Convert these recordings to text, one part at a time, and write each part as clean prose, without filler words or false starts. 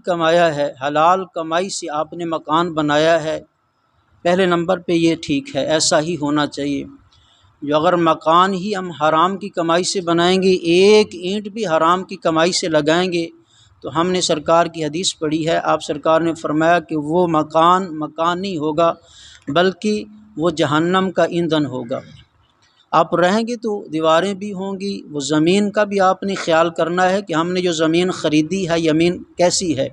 کمایا ہے، حلال کمائی سے آپ نے مکان بنایا ہے، پہلے نمبر پہ یہ ٹھیک ہے، ایسا ہی ہونا چاہیے۔ جو اگر مکان ہی ہم حرام کی کمائی سے بنائیں گے، ایک اینٹ بھی حرام کی کمائی سے لگائیں گے، تو ہم نے سرکار کی حدیث پڑھی ہے، آپ سرکار نے فرمایا کہ وہ مکان نہیں ہوگا بلکہ وہ جہنم کا ایندھن ہوگا۔ آپ رہیں گے تو دیواریں بھی ہوں گی، وہ زمین کا بھی آپ نے خیال کرنا ہے کہ ہم نے جو زمین خریدی ہے زمین کیسی ہے،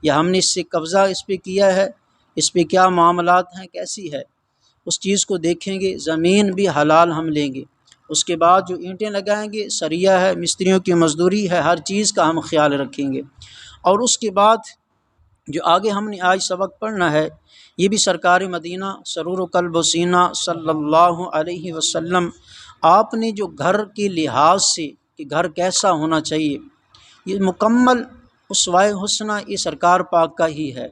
یا ہم نے اس سے قبضہ اس پہ کیا ہے، اس پہ کیا معاملات ہیں، کیسی ہے، اس چیز کو دیکھیں گے۔ زمین بھی حلال ہم لیں گے، اس کے بعد جو اینٹیں لگائیں گے، سریہ ہے، مستریوں کی مزدوری ہے، ہر چیز کا ہم خیال رکھیں گے۔ اور اس کے بعد جو آگے ہم نے آج سبق پڑھنا ہے، یہ بھی سرکار مدینہ سرور و قلب و سینہ صلی اللہ علیہ وسلم آپ نے جو گھر کے لحاظ سے کہ گھر کیسا ہونا چاہیے، یہ مکمل اسوہ حسنہ یہ سرکار پاک کا ہی ہے۔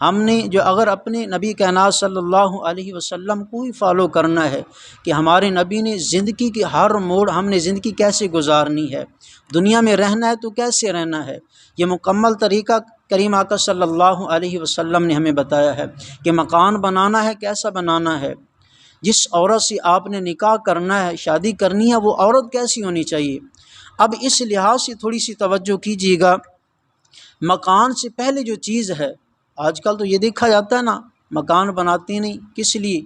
ہم نے جو اگر اپنے نبی کائنات صلی اللہ علیہ وسلم کو ہی فالو کرنا ہے کہ ہمارے نبی نے زندگی کے ہر موڑ، ہم نے زندگی کیسے گزارنی ہے، دنیا میں رہنا ہے تو کیسے رہنا ہے، یہ مکمل طریقہ کریم آقا صلی اللہ علیہ وسلم نے ہمیں بتایا ہے کہ مکان بنانا ہے کیسا بنانا ہے، جس عورت سے آپ نے نکاح کرنا ہے، شادی کرنی ہے، وہ عورت کیسی ہونی چاہیے۔ اب اس لحاظ سے تھوڑی سی توجہ کیجیے گا، مکان سے پہلے جو چیز ہے، آج کل تو یہ دیکھا جاتا ہے نا، مکان بناتے نہیں، کس لیے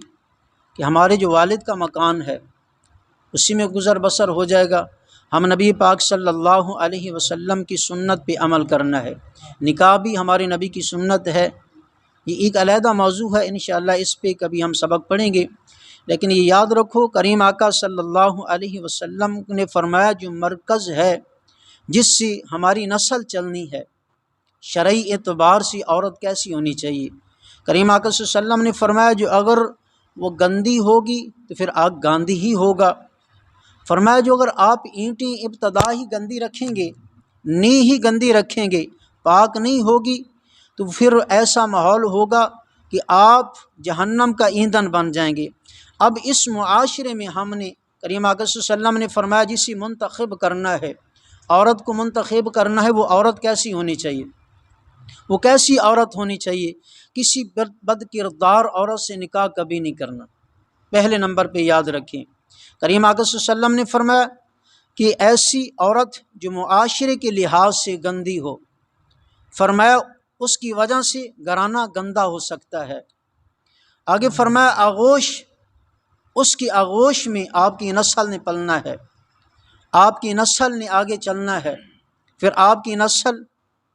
کہ ہمارے جو والد کا مکان ہے اسی میں گزر بسر ہو جائے گا، ہم نبی پاک صلی اللہ علیہ وسلم کی سنت پہ عمل کرنا ہے، نکاح بھی ہمارے نبی کی سنت ہے، یہ ایک علیحدہ موضوع ہے، انشاءاللہ اس پہ کبھی ہم سبق پڑھیں گے۔ لیکن یہ یاد رکھو، کریم آقا صلی اللہ علیہ وسلم نے فرمایا جو مرکز ہے جس سے ہماری نسل چلنی ہے، شرعی اعتبار سے عورت کیسی ہونی چاہیے، کریم آقا صلی اللہ علیہ وسلم نے فرمایا جو اگر وہ گندی ہوگی تو پھر آگ گاندھی ہی ہوگا۔ فرمایا جو اگر آپ اینٹیں ابتدا ہی گندی رکھیں گے، نی ہی گندی رکھیں گے، پاک نہیں ہوگی، تو پھر ایسا ماحول ہوگا کہ آپ جہنم کا ایندھن بن جائیں گے۔ اب اس معاشرے میں ہم نے کریم آقا صلی اللہ علیہ وسلم نے فرمایا جسے منتخب کرنا ہے، عورت کو منتخب کرنا ہے، وہ عورت کیسی ہونی چاہیے، وہ کیسی عورت ہونی چاہیے، کسی بد کردار عورت سے نکاح کبھی نہیں کرنا، پہلے نمبر پہ یاد رکھیں۔ کریم آقا صلی اللہ علیہ وسلم نے فرمایا کہ ایسی عورت جو معاشرے کے لحاظ سے گندی ہو، فرمایا اس کی وجہ سے گھرانہ گندہ ہو سکتا ہے۔ آگے فرمایا آغوش، اس کی آغوش میں آپ کی نسل نے پلنا ہے، آپ کی نسل نے آگے چلنا ہے، پھر آپ کی نسل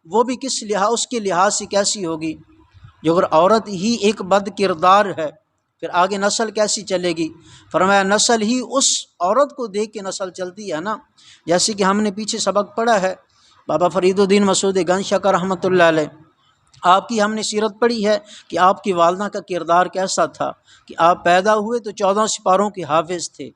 وہ بھی کس لحاظ، اس کے لحاظ سے کیسی ہوگی، جو اگر عورت ہی ایک بد کردار ہے پھر آگے نسل کیسی چلے گی۔ فرمایا نسل ہی اس عورت کو دیکھ کے نسل چلتی ہے نا، جیسے کہ ہم نے پیچھے سبق پڑھا ہے، بابا فرید الدین مسعود گنج شکر رحمۃ اللہ علیہ، آپ کی ہم نے سیرت پڑھی ہے کہ آپ کی والدہ کا کردار کیسا تھا، کہ آپ پیدا ہوئے تو 14 سپاروں کے حافظ تھے،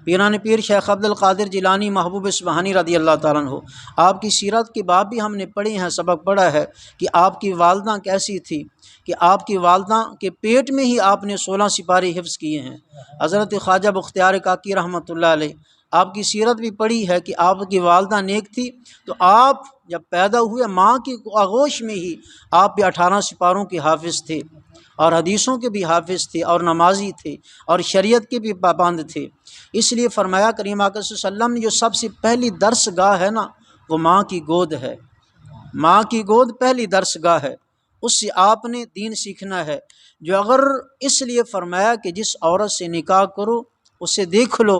پیران پیر شیخ عبد القادر جیلانی محبوب اصفہانی رضی اللہ تعالیٰ عنہ، آپ کی سیرت کے باب بھی ہم نے پڑھے ہیں، سبق پڑھا ہے کہ آپ کی والدہ کیسی تھی، کہ آپ کی والدہ کے پیٹ میں ہی آپ نے 16 سپارے حفظ کیے ہیں۔ حضرت خواجہ بختیار کاکی رحمۃ اللہ علیہ، آپ کی سیرت بھی پڑھی ہے کہ آپ کی والدہ نیک تھی، تو آپ جب پیدا ہوئے ماں کی آغوش میں ہی آپ بھی 18 سپاروں کے حافظ تھے، اور حدیثوں کے بھی حافظ تھے، اور نمازی تھے، اور شریعت کے بھی پابند تھے۔ اس لیے فرمایا کریم آقا صلی اللہ علیہ وسلم نے جو سب سے پہلی درس گاہ ہے نا، وہ ماں کی گود ہے، ماں کی گود پہلی درس گاہ ہے، اس سے آپ نے دین سیکھنا ہے۔ جو اگر اس لیے فرمایا کہ جس عورت سے نکاح کرو اسے دیکھ لو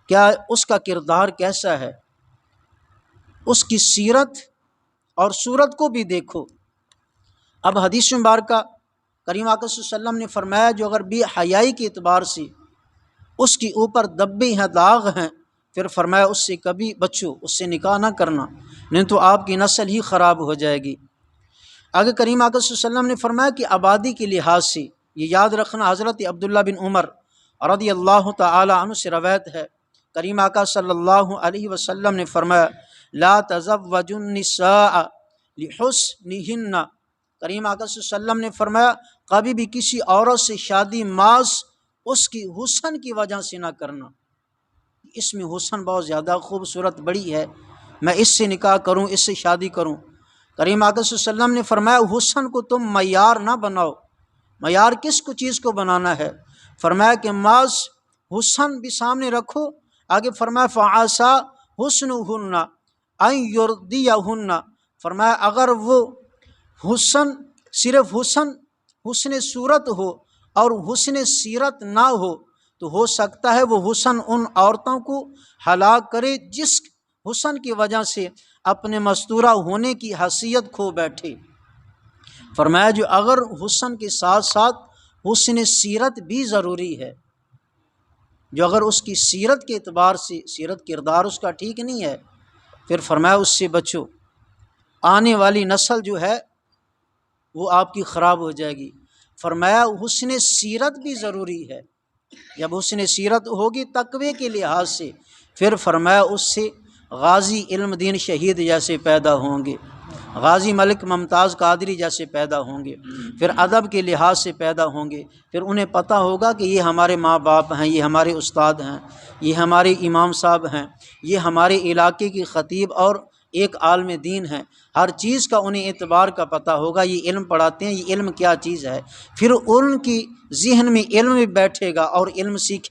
کیا اس کا کردار کیسا ہے، اس کی سیرت اور صورت کو بھی دیکھو۔ اب حدیث مبارکہ کریم آقا صلی اللہ علیہ وسلم نے فرمایا جو اگر بے حیائی کے اعتبار سے اس کے اوپر دبے ہیں، داغ ہیں، پھر فرمایا اس سے کبھی بچو، اس سے نکاح نہ کرنا، نہیں تو آپ کی نسل ہی خراب ہو جائے گی۔ آگے کریم آقا صلی اللہ علیہ وسلم نے فرمایا کہ آبادی کے لحاظ سے یہ یاد رکھنا، حضرت عبداللہ بن عمر رضی اللہ تعالی عنہ سے روایت ہے، کریم آقا صلی اللہ علیہ وسلم نے فرمایا لا تزوجوا النساء لحسنہن، کریم آقا صلی اللہ علیہ وسلم نے فرمایا کبھی بھی کسی عورت سے شادی محض اس کی حسن کی وجہ سے نہ کرنا، اس میں حسن بہت زیادہ خوبصورت بڑی ہے، میں اس سے نکاح کروں، اس سے شادی کروں، کریم آقا صلی اللہ علیہ وسلم نے فرمایا حسن کو تم معیار نہ بناؤ۔ معیار کس کو چیز کو بنانا ہے؟ فرمایا کہ محض حسن بھی سامنے رکھو، آگے فرمایا فعسا حسنہن ان یرضیہن، فرمایا اگر وہ حسن صرف حسن صورت ہو اور حسن سیرت نہ ہو سکتا ہے وہ حسن ان عورتوں کو ہلاک کرے جس حسن کی وجہ سے اپنے مستورہ ہونے کی حیثیت کھو بیٹھے۔ فرمایا جو اگر حسن کے ساتھ ساتھ حسن سیرت بھی ضروری ہے، جو اگر اس کی سیرت کے اعتبار سے سیرت کردار اس کا ٹھیک نہیں ہے، پھر فرمایا اس سے بچو، آنے والی نسل جو ہے وہ آپ کی خراب ہو جائے گی۔ فرمایا حسن سیرت بھی ضروری ہے، جب حسن سیرت ہوگی تقوی کے لحاظ سے، پھر فرمایا اس سے غازی علم دین شہید جیسے پیدا ہوں گے، غازی ملک ممتاز قادری جیسے پیدا ہوں گے، پھر ادب کے لحاظ سے پیدا ہوں گے، پھر انہیں پتہ ہوگا کہ یہ ہمارے ماں باپ ہیں، یہ ہمارے استاد ہیں، یہ ہمارے امام صاحب ہیں، یہ ہمارے علاقے کی خطیب اور ایک عالم دین ہیں، ہر چیز کا انہیں اعتبار کا پتہ ہوگا، یہ علم پڑھاتے ہیں، یہ علم کیا چیز ہے، پھر ان کی ذہن میں علم بھی بیٹھے گا اور علم سیکھے